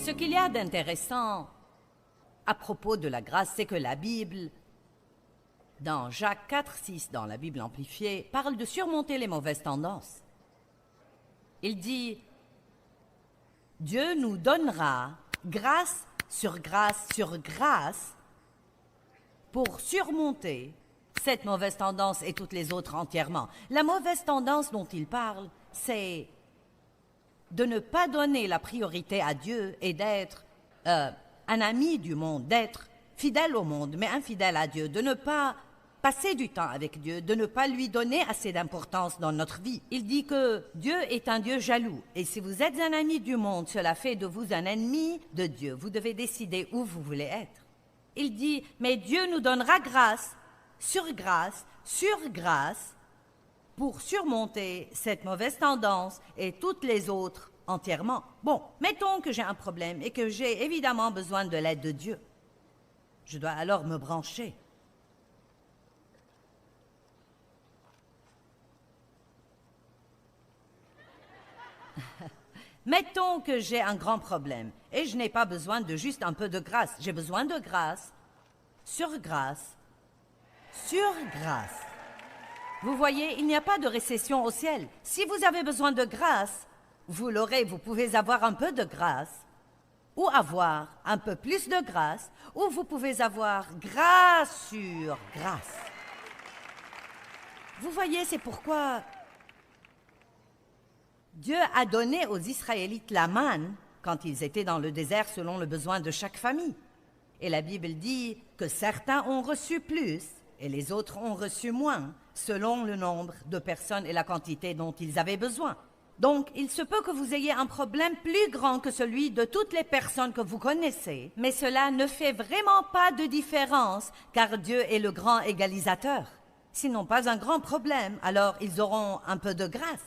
Ce qu'il y a d'intéressant à propos de la grâce, c'est que la Bible, dans Jacques 4,6, dans la Bible amplifiée, parle de surmonter les mauvaises tendances. Il dit « Dieu nous donnera grâce sur grâce pour surmonter cette mauvaise tendance et toutes les autres entièrement. » La mauvaise tendance dont il parle, c'est de ne pas donner la priorité à Dieu et d'être un ami du monde, d'être fidèle au monde, mais infidèle à Dieu, de ne pas passer du temps avec Dieu, de ne pas lui donner assez d'importance dans notre vie. Il dit que Dieu est un Dieu jaloux. Et si vous êtes un ami du monde, cela fait de vous un ennemi de Dieu. Vous devez décider où vous voulez être. Il dit, mais Dieu nous donnera grâce sur grâce, pour surmonter cette mauvaise tendance et toutes les autres entièrement. Bon, mettons que j'ai un problème et que j'ai évidemment besoin de l'aide de Dieu. Je dois alors me brancher. Mettons que j'ai un grand problème et je n'ai pas besoin de juste un peu de grâce. J'ai besoin de grâce sur grâce. Vous voyez, il n'y a pas de récession au ciel. Si vous avez besoin de grâce, vous l'aurez. Vous pouvez avoir un peu de grâce ou avoir un peu plus de grâce, ou vous pouvez avoir grâce sur grâce. Vous voyez, c'est pourquoi Dieu a donné aux Israélites la manne quand ils étaient dans le désert selon le besoin de chaque famille. Et la Bible dit que certains ont reçu plus et les autres ont reçu moins, selon le nombre de personnes et la quantité dont ils avaient besoin. Donc, il se peut que vous ayez un problème plus grand que celui de toutes les personnes que vous connaissez, mais cela ne fait vraiment pas de différence, car Dieu est le grand égalisateur. S'ils n'ont pas un grand problème, alors ils auront un peu de grâce.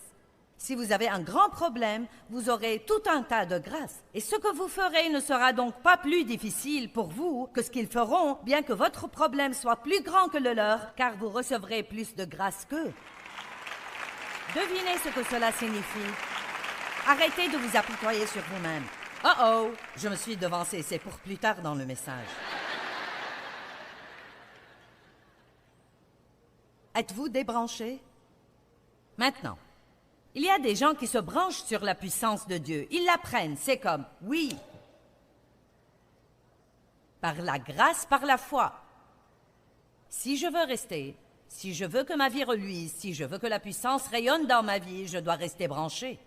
Si vous avez un grand problème, vous aurez tout un tas de grâce. Et ce que vous ferez ne sera donc pas plus difficile pour vous que ce qu'ils feront, bien que votre problème soit plus grand que le leur, car vous recevrez plus de grâce qu'eux. Devinez ce que cela signifie. Arrêtez de vous apitoyer sur vous-même. Oh, je me suis devancé, c'est pour plus tard dans le message. Êtes-vous débranché? Maintenant, il y a des gens qui se branchent sur la puissance de Dieu. Ils l'apprennent, c'est comme, oui, par la grâce, par la foi. Si je veux rester, si je veux que ma vie reluise, si je veux que la puissance rayonne dans ma vie, je dois rester branché.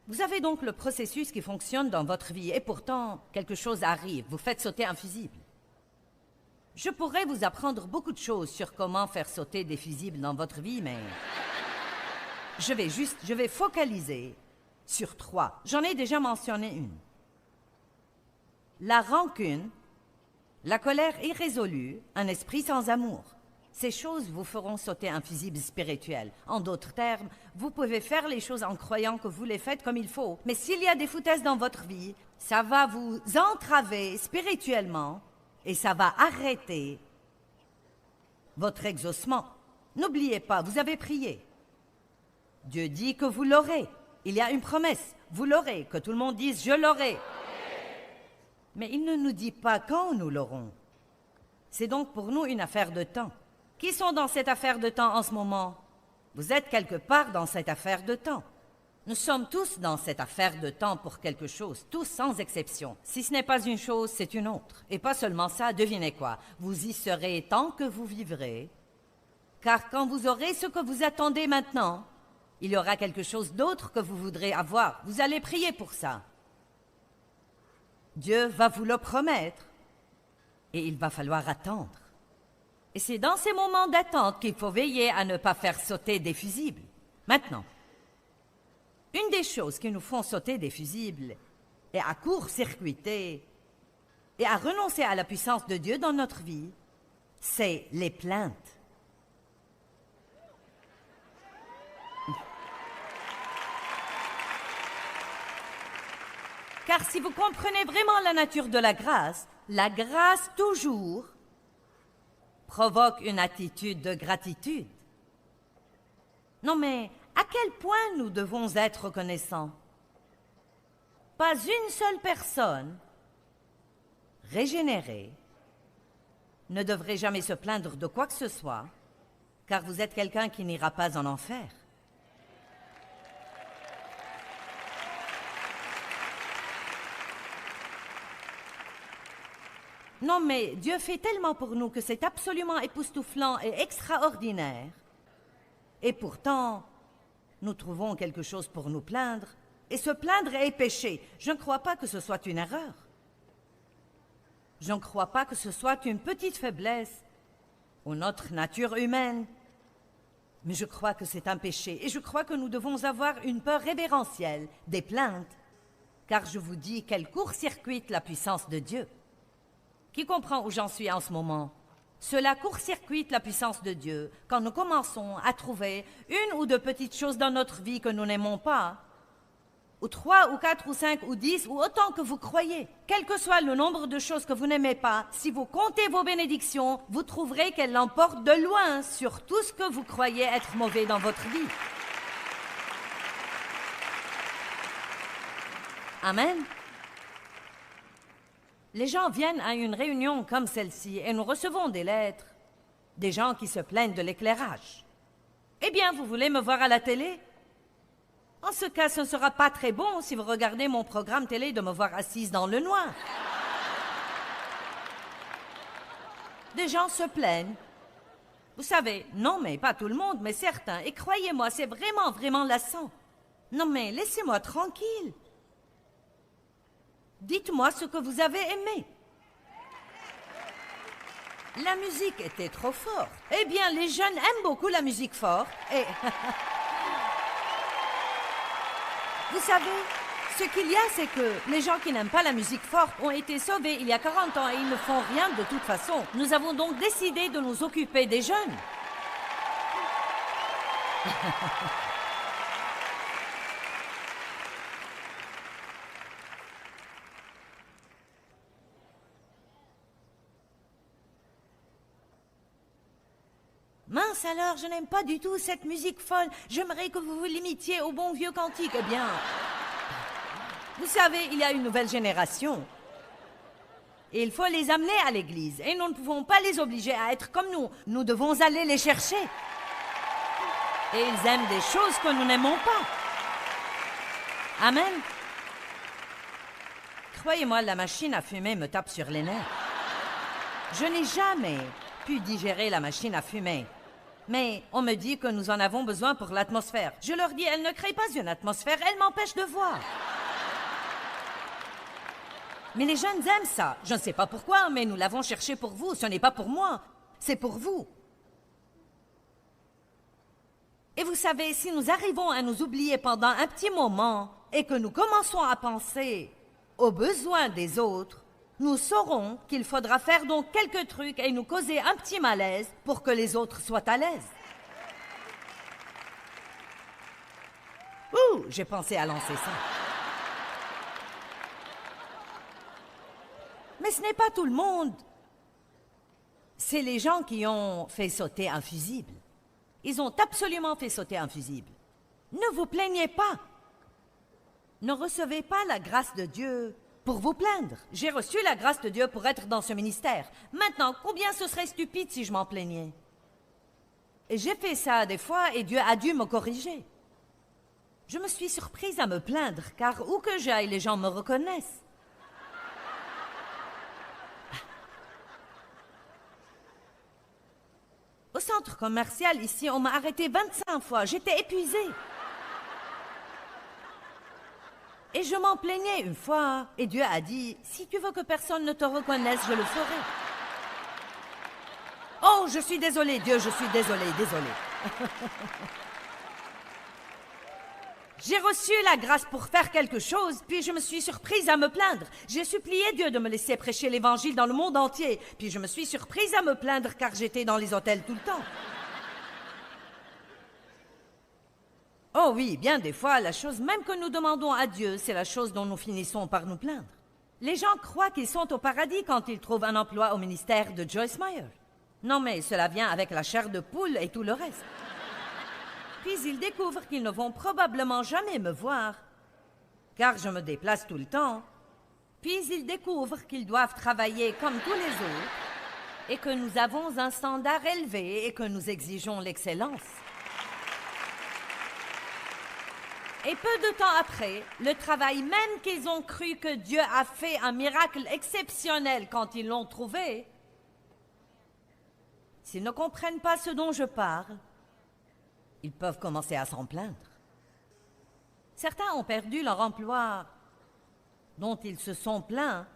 Vous avez donc le processus qui fonctionne dans votre vie, et pourtant, quelque chose arrive, vous faites sauter un fusible. Je pourrais vous apprendre beaucoup de choses sur comment faire sauter des fusibles dans votre vie, mais je vais focaliser sur 3. J'en ai déjà mentionné une. La rancune, la colère irrésolue, un esprit sans amour. Ces choses vous feront sauter un fusible spirituel. En d'autres termes, vous pouvez faire les choses en croyant que vous les faites comme il faut. Mais s'il y a des foutaises dans votre vie, ça va vous entraver spirituellement et ça va arrêter votre exaucement. N'oubliez pas, vous avez prié. Dieu dit que vous l'aurez. Il y a une promesse. Vous l'aurez. Que tout le monde dise « je l'aurai ». Mais il ne nous dit pas quand nous l'aurons. C'est donc pour nous une affaire de temps. Qui sont dans cette affaire de temps en ce moment? Vous êtes quelque part dans cette affaire de temps. Nous sommes tous dans cette affaire de temps pour quelque chose, tous sans exception. Si ce n'est pas une chose, c'est une autre. Et pas seulement ça, devinez quoi? Vous y serez tant que vous vivrez. Car quand vous aurez ce que vous attendez maintenant, il y aura quelque chose d'autre que vous voudrez avoir. Vous allez prier pour ça. Dieu va vous le promettre. Et il va falloir attendre. Et c'est dans ces moments d'attente qu'il faut veiller à ne pas faire sauter des fusibles. Maintenant, une des choses qui nous font sauter des fusibles et à court-circuiter et à renoncer à la puissance de Dieu dans notre vie, c'est les plaintes. Car si vous comprenez vraiment la nature de la grâce toujours provoque une attitude de gratitude. Non mais, à quel point nous devons être reconnaissants? pas une seule personne régénérée ne devrait jamais se plaindre de quoi que ce soit, car vous êtes quelqu'un qui n'ira pas en enfer. Non, mais Dieu fait tellement pour nous que c'est absolument époustouflant et extraordinaire. Et pourtant, nous trouvons quelque chose pour nous plaindre, et se plaindre est péché. Je ne crois pas que ce soit une erreur. Je ne crois pas que ce soit une petite faiblesse ou notre nature humaine. Mais je crois que c'est un péché, et je crois que nous devons avoir une peur révérentielle des plaintes, car je vous dis qu'elle court-circuite la puissance de Dieu. Qui comprend où j'en suis en ce moment? Cela court-circuite la puissance de Dieu quand nous commençons à trouver une ou deux petites choses dans notre vie que nous n'aimons pas, ou 3 ou 4 ou 5 ou 10 ou autant que vous croyez. Quel que soit le nombre de choses que vous n'aimez pas, si vous comptez vos bénédictions, vous trouverez qu'elles l'emportent de loin sur tout ce que vous croyez être mauvais dans votre vie. Amen. Les gens viennent à une réunion comme celle-ci et nous recevons des lettres. Des gens qui se plaignent de l'éclairage. Eh bien, vous voulez me voir à la télé? En ce cas, ce ne sera pas très bon si vous regardez mon programme télé de me voir assise dans le noir. Des gens se plaignent. Vous savez, non, mais pas tout le monde, mais certains. Et croyez-moi, c'est vraiment, vraiment lassant. Non, mais laissez-moi tranquille. Dites-moi ce que vous avez aimé. La musique était trop forte. Eh bien, les jeunes aiment beaucoup la musique forte. Et vous savez, ce qu'il y a, c'est que les gens qui n'aiment pas la musique forte ont été sauvés il y a 40 ans et ils ne font rien de toute façon. Nous avons donc décidé de nous occuper des jeunes. Mince alors, je n'aime pas du tout cette musique folle. J'aimerais que vous vous limitiez au bon vieux cantique. Eh bien, vous savez, il y a une nouvelle génération. Et il faut les amener à l'église. Et nous ne pouvons pas les obliger à être comme nous. Nous devons aller les chercher. Et ils aiment des choses que nous n'aimons pas. Amen. Croyez-moi, la machine à fumer me tape sur les nerfs. Je n'ai jamais pu digérer la machine à fumer. Mais on me dit que nous en avons besoin pour l'atmosphère. Je leur dis, elle ne crée pas une atmosphère, elle m'empêche de voir. Mais les jeunes aiment ça. Je ne sais pas pourquoi, mais nous l'avons cherché pour vous. Ce n'est pas pour moi, c'est pour vous. Et vous savez, si nous arrivons à nous oublier pendant un petit moment et que nous commençons à penser aux besoins des autres, nous saurons qu'il faudra faire donc quelques trucs et nous causer un petit malaise pour que les autres soient à l'aise. Ouh, j'ai pensé à lancer ça. Mais ce n'est pas tout le monde. C'est les gens qui ont fait sauter un fusible. Ils ont absolument fait sauter un fusible. Ne vous plaignez pas. Ne recevez pas la grâce de Dieu pour vous plaindre. J'ai reçu la grâce de Dieu pour être dans ce ministère. Maintenant, combien ce serait stupide si je m'en plaignais? Et j'ai fait ça des fois et Dieu a dû me corriger. Je me suis surprise à me plaindre, car où que j'aille, les gens me reconnaissent. Au centre commercial, ici, on m'a arrêté 25 fois. J'étais épuisée. Et je m'en plaignais une fois. Et Dieu a dit, si tu veux que personne ne te reconnaisse, je le ferai. Oh, je suis désolée, Dieu, je suis désolée. J'ai reçu la grâce pour faire quelque chose, puis je me suis surprise à me plaindre. J'ai supplié Dieu de me laisser prêcher l'Évangile dans le monde entier, puis je me suis surprise à me plaindre car j'étais dans les hôtels tout le temps. Oh oui, bien des fois, la chose même que nous demandons à Dieu, c'est la chose dont nous finissons par nous plaindre. Les gens croient qu'ils sont au paradis quand ils trouvent un emploi au ministère de Joyce Meyer. Non, mais cela vient avec la chair de poule et tout le reste. Puis ils découvrent qu'ils ne vont probablement jamais me voir, car je me déplace tout le temps. Puis ils découvrent qu'ils doivent travailler comme tous les autres et que nous avons un standard élevé et que nous exigeons l'excellence. Et peu de temps après, le travail même qu'ils ont cru que Dieu a fait un miracle exceptionnel quand ils l'ont trouvé, s'ils ne comprennent pas ce dont je parle, ils peuvent commencer à s'en plaindre. Certains ont perdu leur emploi dont ils se sont plaints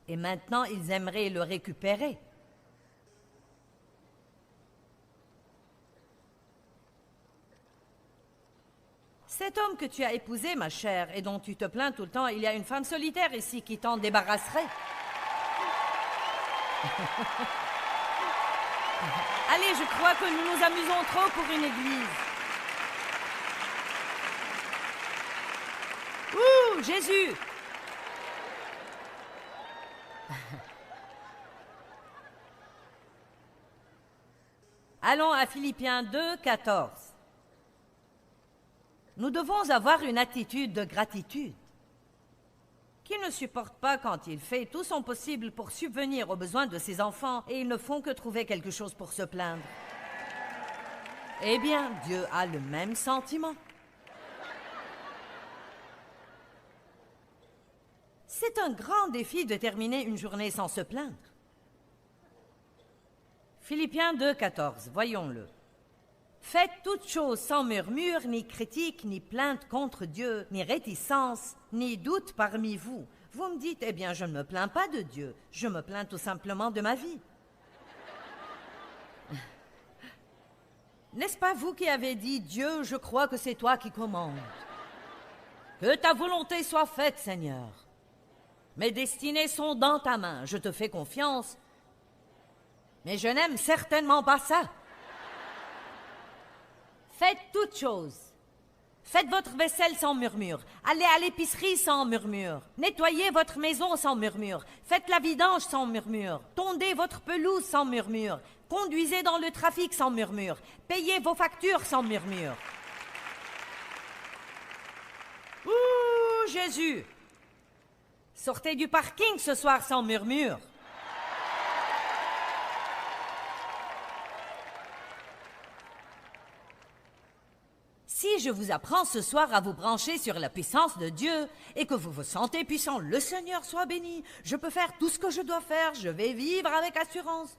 et maintenant ils aimeraient le récupérer. Cet homme que tu as épousé, ma chère, et dont tu te plains tout le temps, il y a une femme solitaire ici qui t'en débarrasserait. Allez, je crois que nous nous amusons trop pour une église. Ouh, Jésus! Allons à Philippiens 2, 14. Nous devons avoir une attitude de gratitude. Qui ne supporte pas quand il fait tout son possible pour subvenir aux besoins de ses enfants et ils ne font que trouver quelque chose pour se plaindre? Eh bien, Dieu a le même sentiment. C'est un grand défi de terminer une journée sans se plaindre. Philippiens 2, 14, voyons-le. Faites toutes choses sans murmure, ni critique, ni plainte contre Dieu, ni réticence, ni doute parmi vous. Vous me dites, eh bien, je ne me plains pas de Dieu, je me plains tout simplement de ma vie. N'est-ce pas vous qui avez dit, Dieu, je crois que c'est toi qui commandes. Que ta volonté soit faite, Seigneur. Mes destinées sont dans ta main, je te fais confiance, mais je n'aime certainement pas ça. Faites toutes choses. Faites votre vaisselle sans murmure. Allez à l'épicerie sans murmure. Nettoyez votre maison sans murmure. Faites la vidange sans murmure. Tondez votre pelouse sans murmure. Conduisez dans le trafic sans murmure. Payez vos factures sans murmure. Ouh, Jésus! Sortez du parking ce soir sans murmure. Si je vous apprends ce soir à vous brancher sur la puissance de Dieu et que vous vous sentez puissant, le Seigneur soit béni, je peux faire tout ce que je dois faire, je vais vivre avec assurance.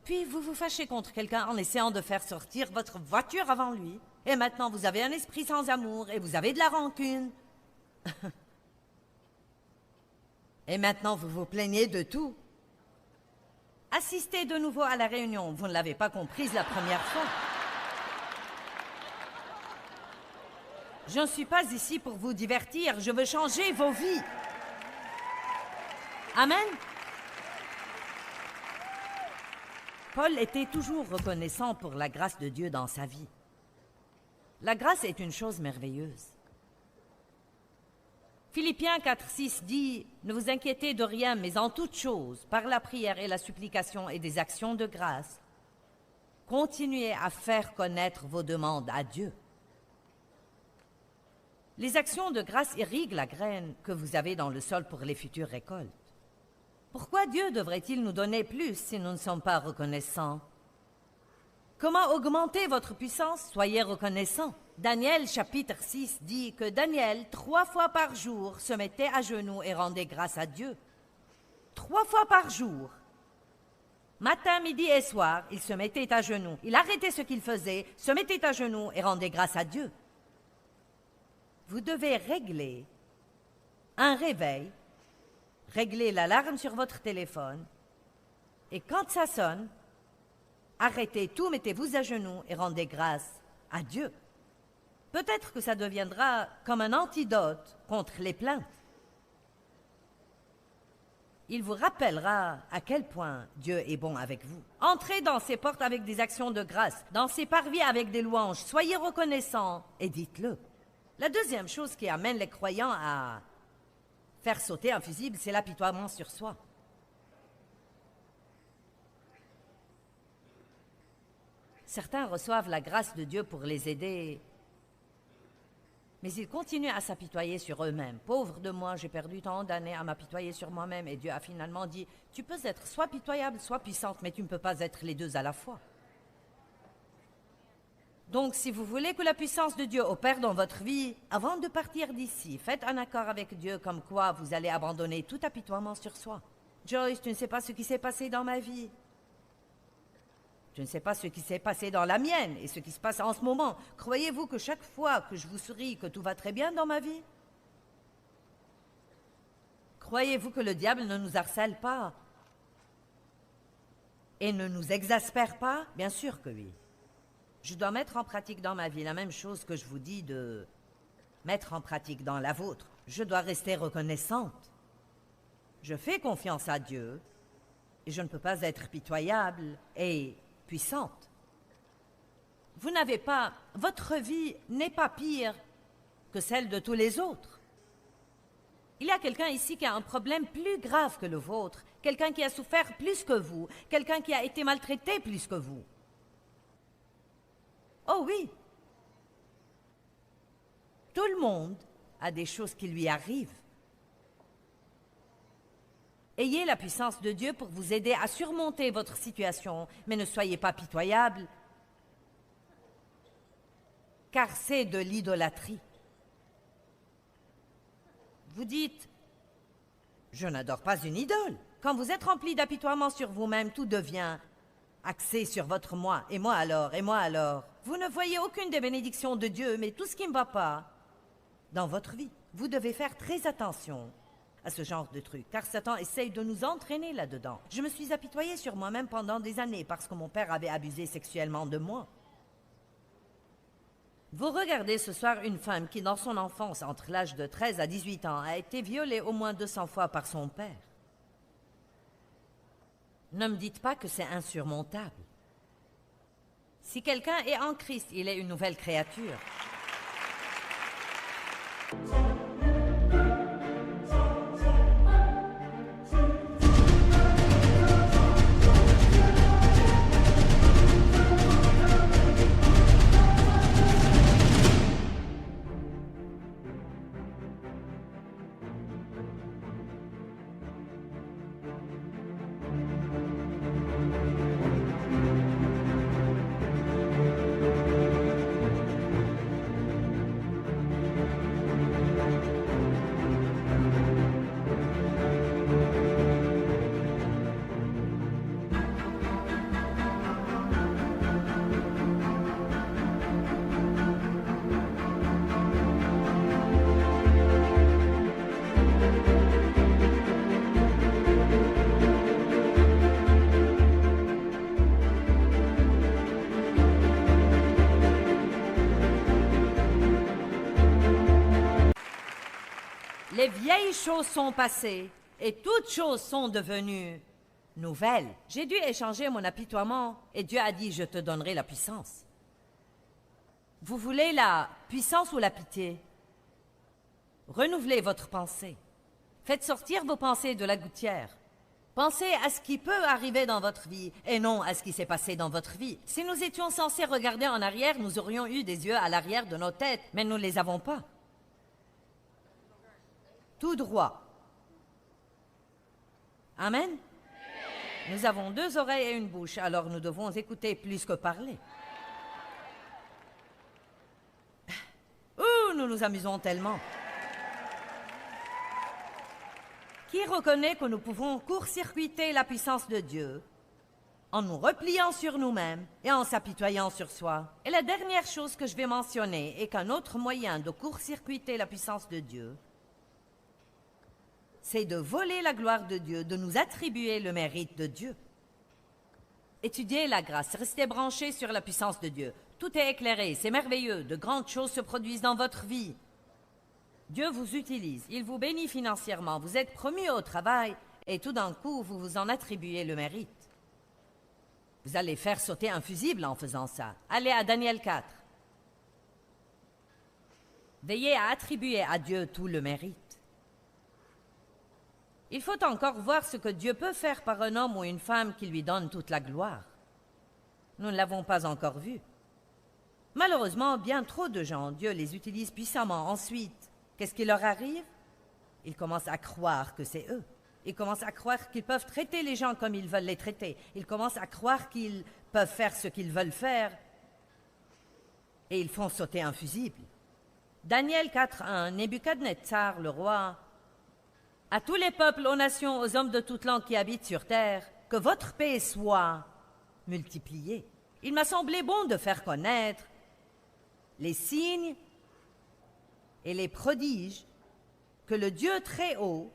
Puis vous vous fâchez contre quelqu'un en essayant de faire sortir votre voiture avant lui, et maintenant vous avez un esprit sans amour et vous avez de la rancune. Et maintenant vous vous plaignez de tout. Assistez de nouveau à la réunion, vous ne l'avez pas comprise la première fois. Je ne suis pas ici pour vous divertir, je veux changer vos vies. Amen. Paul était toujours reconnaissant pour la grâce de Dieu dans sa vie. La grâce est une chose merveilleuse. Philippiens 4, 6 dit « Ne vous inquiétez de rien, mais en toute chose, par la prière et la supplication et des actions de grâce, continuez à faire connaître vos demandes à Dieu. » Les actions de grâce irriguent la graine que vous avez dans le sol pour les futures récoltes. Pourquoi Dieu devrait-il nous donner plus si nous ne sommes pas reconnaissants? Comment augmenter votre puissance? Soyez reconnaissants. Daniel chapitre 6 dit que Daniel, 3 fois par jour, se mettait à genoux et rendait grâce à Dieu. 3 fois par jour. Matin, midi et soir, il se mettait à genoux. Il arrêtait ce qu'il faisait, se mettait à genoux et rendait grâce à Dieu. Vous devez régler un réveil, régler l'alarme sur votre téléphone, et quand ça sonne, arrêtez tout, mettez-vous à genoux et rendez grâce à Dieu. Peut-être que ça deviendra comme un antidote contre les plaintes. Il vous rappellera à quel point Dieu est bon avec vous. Entrez dans ses portes avec des actions de grâce, dans ses parvis avec des louanges, soyez reconnaissants et dites-le. La deuxième chose qui amène les croyants à faire sauter un fusible, c'est l'apitoiement sur soi. Certains reçoivent la grâce de Dieu pour les aider Mais ils continuent à s'apitoyer sur eux-mêmes. Pauvre de moi, j'ai perdu tant d'années à m'apitoyer sur moi-même et Dieu a finalement dit, tu peux être soit pitoyable, soit puissante, mais tu ne peux pas être les deux à la fois. Donc, si vous voulez que la puissance de Dieu opère dans votre vie, avant de partir d'ici, faites un accord avec Dieu comme quoi vous allez abandonner tout apitoiement sur soi. Joyce, tu ne sais pas ce qui s'est passé dans ma vie. Je ne sais pas ce qui s'est passé dans la mienne et ce qui se passe en ce moment. Croyez-vous que chaque fois que je vous souris, que tout va très bien dans ma vie? Croyez-vous que le diable ne nous harcèle pas et ne nous exaspère pas? Bien sûr que oui. Je dois mettre en pratique dans ma vie la même chose que je vous dis de mettre en pratique dans la vôtre. Je dois rester reconnaissante. Je fais confiance à Dieu et je ne peux pas être pitoyable et puissante. Vous n'avez pas... Votre vie n'est pas pire que celle de tous les autres. Il y a quelqu'un ici qui a un problème plus grave que le vôtre, quelqu'un qui a souffert plus que vous, quelqu'un qui a été maltraité plus que vous. Oh oui. Tout le monde a des choses qui lui arrivent. Ayez la puissance de Dieu pour vous aider à surmonter votre situation, mais ne soyez pas pitoyable, car c'est de l'idolâtrie. Vous dites, je n'adore pas une idole. Quand vous êtes rempli d'apitoiement sur vous-même, tout devient axé sur votre moi, et moi alors, et moi alors. Vous ne voyez aucune des bénédictions de Dieu, mais tout ce qui ne va pas dans votre vie. Vous devez faire très attention à ce genre de truc, car Satan essaye de nous entraîner là-dedans. Je me suis apitoyée sur moi-même pendant des années parce que mon père avait abusé sexuellement de moi. Vous regardez ce soir une femme qui, dans son enfance, entre l'âge de 13 à 18 ans, a été violée au moins 200 fois par son père. Ne me dites pas que c'est insurmontable. Si quelqu'un est en Christ, il est une nouvelle créature. Les vieilles choses sont passées et toutes choses sont devenues nouvelles. J'ai dû échanger mon apitoiement et Dieu a dit, je te donnerai la puissance. Vous voulez la puissance ou la pitié? Renouvelez votre pensée. Faites sortir vos pensées de la gouttière. Pensez à ce qui peut arriver dans votre vie et non à ce qui s'est passé dans votre vie. Si nous étions censés regarder en arrière, nous aurions eu des yeux à l'arrière de nos têtes, mais nous ne les avons pas. Tout droit. Amen. Nous avons 2 oreilles et une bouche, alors nous devons écouter plus que parler. Ouh, nous nous amusons tellement. Qui reconnaît que nous pouvons court-circuiter la puissance de Dieu en nous repliant sur nous-mêmes et en s'apitoyant sur soi? Et la dernière chose que je vais mentionner est qu'un autre moyen de court-circuiter la puissance de Dieu, c'est de voler la gloire de Dieu, de nous attribuer le mérite de Dieu. Étudiez la grâce, restez branchés sur la puissance de Dieu. Tout est éclairé, c'est merveilleux, de grandes choses se produisent dans votre vie. Dieu vous utilise, il vous bénit financièrement, vous êtes promu au travail et tout d'un coup, vous vous en attribuez le mérite. Vous allez faire sauter un fusible en faisant ça. Allez à Daniel 4. Veillez à attribuer à Dieu tout le mérite. Il faut encore voir ce que Dieu peut faire par un homme ou une femme qui lui donne toute la gloire. Nous ne l'avons pas encore vu. Malheureusement, bien trop de gens, Dieu les utilise puissamment. Ensuite, qu'est-ce qui leur arrive? Ils commencent à croire que c'est eux. Ils commencent à croire qu'ils peuvent traiter les gens comme ils veulent les traiter. Ils commencent à croire qu'ils peuvent faire ce qu'ils veulent faire. Et ils font sauter un fusible. Daniel 4.1, Nebuchadnezzar, le roi, à tous les peuples, aux nations, aux hommes de toute langue qui habitent sur terre, que votre paix soit multipliée. Il m'a semblé bon de faire connaître les signes et les prodiges que le Dieu très haut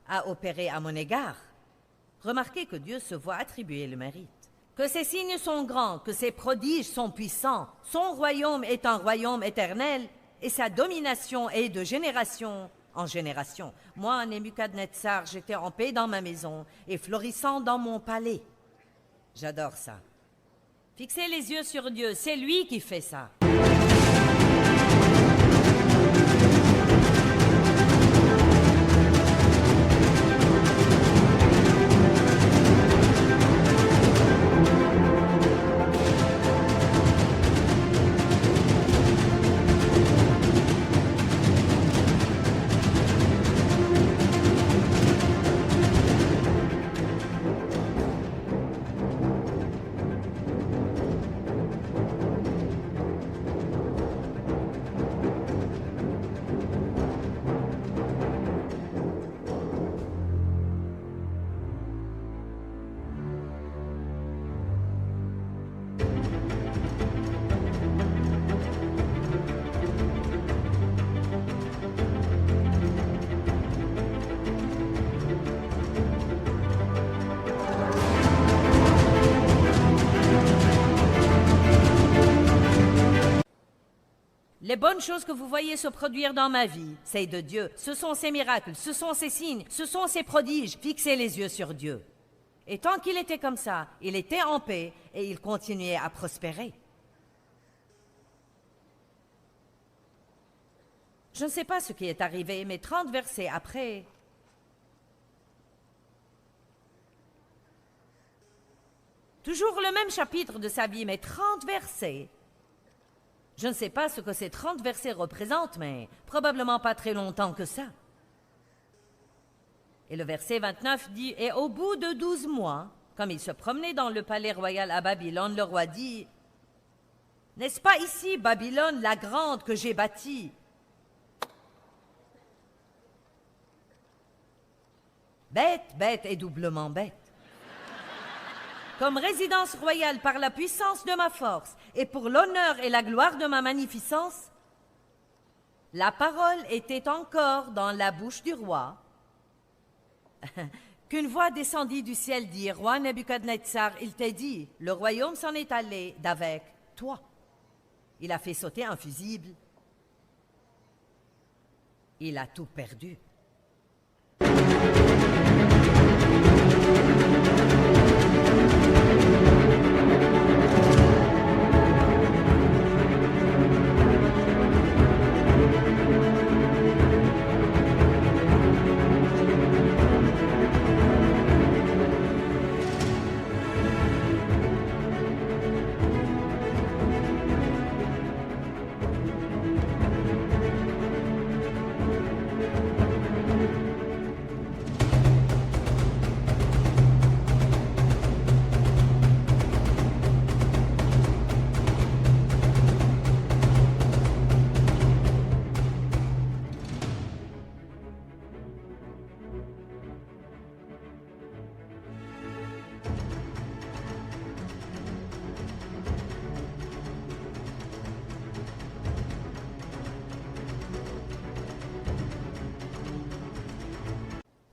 a opérés à mon égard. Remarquez que Dieu se voit attribuer le mérite. Que ses signes sont grands, que ses prodiges sont puissants. Son royaume est un royaume éternel et sa domination est de génération en génération. Moi, Nebuchadnezzar, j'étais en paix dans ma maison et florissant dans mon palais. J'adore ça. Fixez les yeux sur Dieu, c'est lui qui fait ça. Les bonnes choses que vous voyez se produire dans ma vie, c'est de Dieu. Ce sont ses miracles, ce sont ses signes, ce sont ses prodiges. Fixez les yeux sur Dieu. Et tant qu'il était comme ça, il était en paix et il continuait à prospérer. Je ne sais pas ce qui est arrivé, mais 30 versets après, toujours le même chapitre de sa vie, mais 30 versets. Je ne sais pas ce que ces 30 versets représentent, mais probablement pas très longtemps que ça. Et le verset 29 dit, « Et au bout de 12 mois, comme il se promenait dans le palais royal à Babylone, le roi dit, « N'est-ce pas ici, Babylone, la grande que j'ai bâtie? Bête, bête et doublement bête. Comme résidence royale par la puissance de ma force et pour l'honneur et la gloire de ma magnificence, la parole était encore dans la bouche du roi, qu'une voix descendit du ciel dit, « Roi Nebuchadnezzar, il t'est dit, le royaume s'en est allé d'avec toi. » Il a fait sauter un fusible. Il a tout perdu.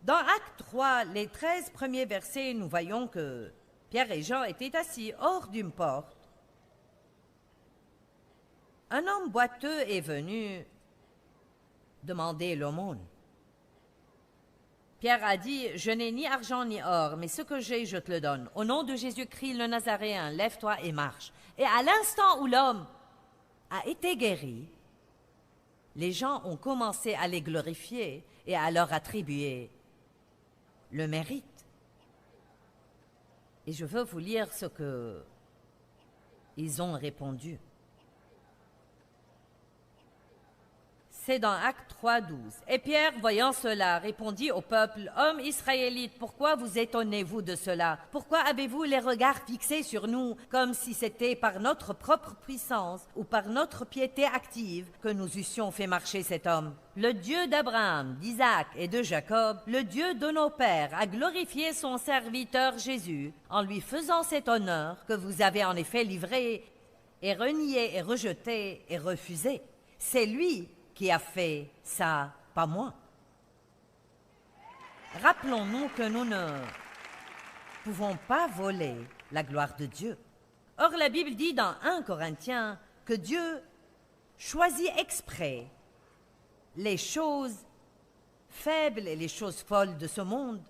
Dans Acte 3, les 13 premiers versets, nous voyons que Pierre et Jean étaient assis hors d'une porte. Un homme boiteux est venu demander l'aumône. Pierre a dit, « Je n'ai ni argent ni or, mais ce que j'ai, je te le donne. Au nom de Jésus-Christ le Nazaréen, lève-toi et marche. » Et à l'instant où l'homme a été guéri, les gens ont commencé à les glorifier et à leur attribuer le mérite. Et je veux vous lire ce que ils ont répondu. C'est dans Actes 3:12. Et Pierre, voyant cela, répondit au peuple, « Hommes israélites, pourquoi vous étonnez-vous de cela? Pourquoi avez-vous les regards fixés sur nous, comme si c'était par notre propre puissance ou par notre piété active que nous eussions fait marcher cet homme? Le Dieu d'Abraham, d'Isaac et de Jacob, le Dieu de nos pères, a glorifié son serviteur Jésus en lui faisant cet honneur que vous avez en effet livré et renié et rejeté et refusé. C'est lui qui a fait ça, pas moi. » Rappelons-nous que nous ne pouvons pas voler la gloire de Dieu. Or, la Bible dit dans 1 Corinthiens que Dieu choisit exprès les choses faibles et les choses folles de ce monde,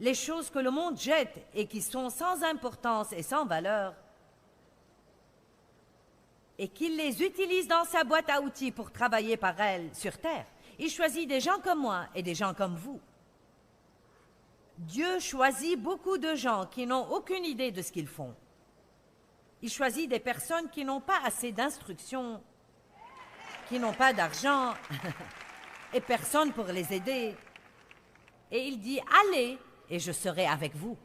les choses que le monde jette et qui sont sans importance et sans valeur, et qu'il les utilise dans sa boîte à outils pour travailler par elles sur terre. Il choisit des gens comme moi et des gens comme vous. Dieu choisit beaucoup de gens qui n'ont aucune idée de ce qu'ils font. Il choisit des personnes qui n'ont pas assez d'instruction, qui n'ont pas d'argent et personne pour les aider. Et il dit « Allez et je serai avec vous ».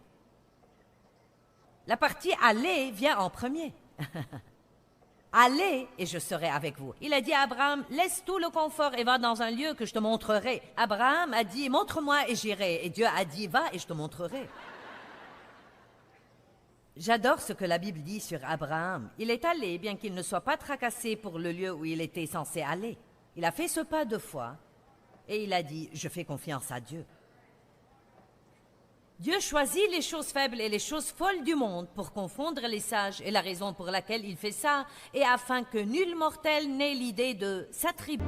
La partie « Allez » vient en premier. Allez et je serai avec vous. Il a dit à Abraham, laisse tout le confort et va dans un lieu que je te montrerai. Abraham a dit, montre-moi et j'irai. Et Dieu a dit, va et je te montrerai. J'adore ce que la Bible dit sur Abraham. Il est allé, bien qu'il ne soit pas tracassé pour le lieu où il était censé aller. Il a fait ce pas de foi et il a dit, je fais confiance à Dieu. Dieu choisit les choses faibles et les choses folles du monde pour confondre les sages, et la raison pour laquelle il fait ça est afin que nul mortel n'ait l'idée de s'attribuer.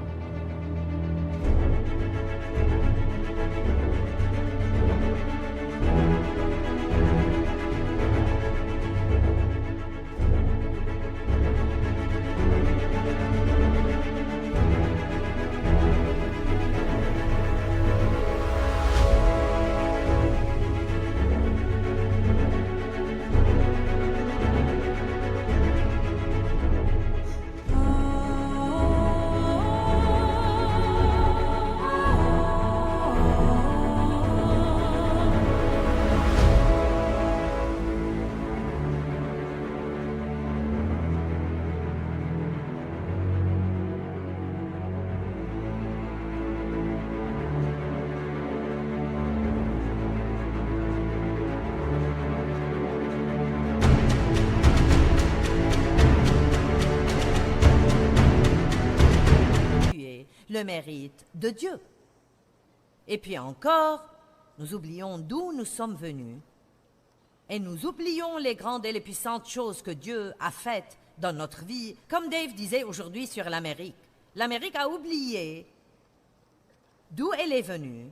Le mérite de Dieu. Et puis encore, nous oublions d'où nous sommes venus et nous oublions les grandes et les puissantes choses que Dieu a faites dans notre vie, comme Dave disait aujourd'hui sur l'Amérique. L'Amérique a oublié d'où elle est venue,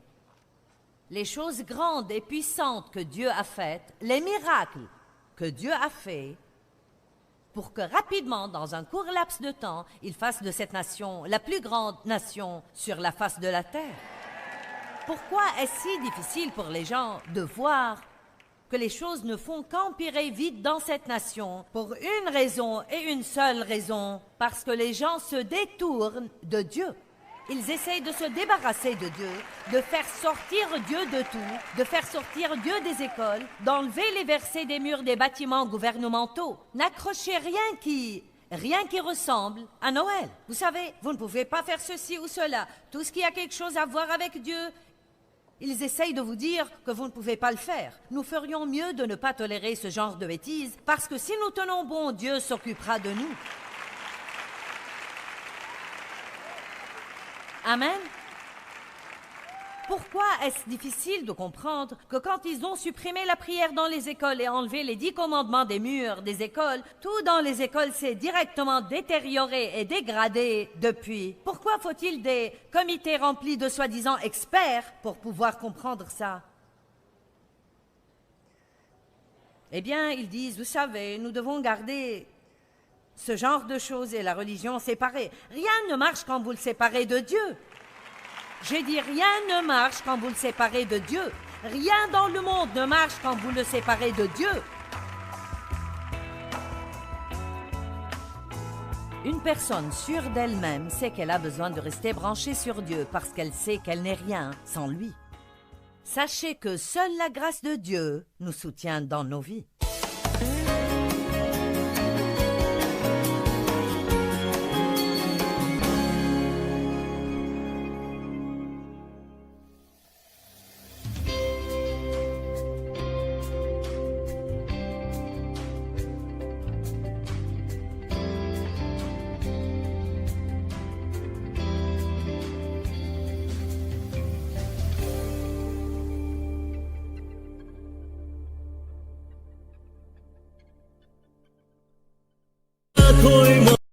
les choses grandes et puissantes que Dieu a faites, les miracles que Dieu a faits, pour que rapidement, dans un court laps de temps, il fasse de cette nation la plus grande nation sur la face de la terre. Pourquoi est-ce si difficile pour les gens de voir que les choses ne font qu'empirer vite dans cette nation pour une raison et une seule raison, parce que les gens se détournent de Dieu. Ils essayent de se débarrasser de Dieu, de faire sortir Dieu de tout, de faire sortir Dieu des écoles, d'enlever les versets des murs des bâtiments gouvernementaux. N'accrochez rien qui ressemble à Noël. Vous savez, vous ne pouvez pas faire ceci ou cela. Tout ce qui a quelque chose à voir avec Dieu, ils essayent de vous dire que vous ne pouvez pas le faire. Nous ferions mieux de ne pas tolérer ce genre de bêtises, parce que si nous tenons bon, Dieu s'occupera de nous. Amen. Pourquoi est-ce difficile de comprendre que quand ils ont supprimé la prière dans les écoles et enlevé les 10 commandements des murs des écoles, tout dans les écoles s'est directement détérioré et dégradé depuis? Pourquoi faut-il des comités remplis de soi-disant experts pour pouvoir comprendre ça? Eh bien, ils disent, vous savez, nous devons garder ce genre de choses et la religion séparée. Rien ne marche quand vous le séparez de Dieu. J'ai dit rien ne marche quand vous le séparez de Dieu. Rien dans le monde ne marche quand vous le séparez de Dieu. Une personne sûre d'elle-même sait qu'elle a besoin de rester branchée sur Dieu parce qu'elle sait qu'elle n'est rien sans lui. Sachez que seule la grâce de Dieu nous soutient dans nos vies.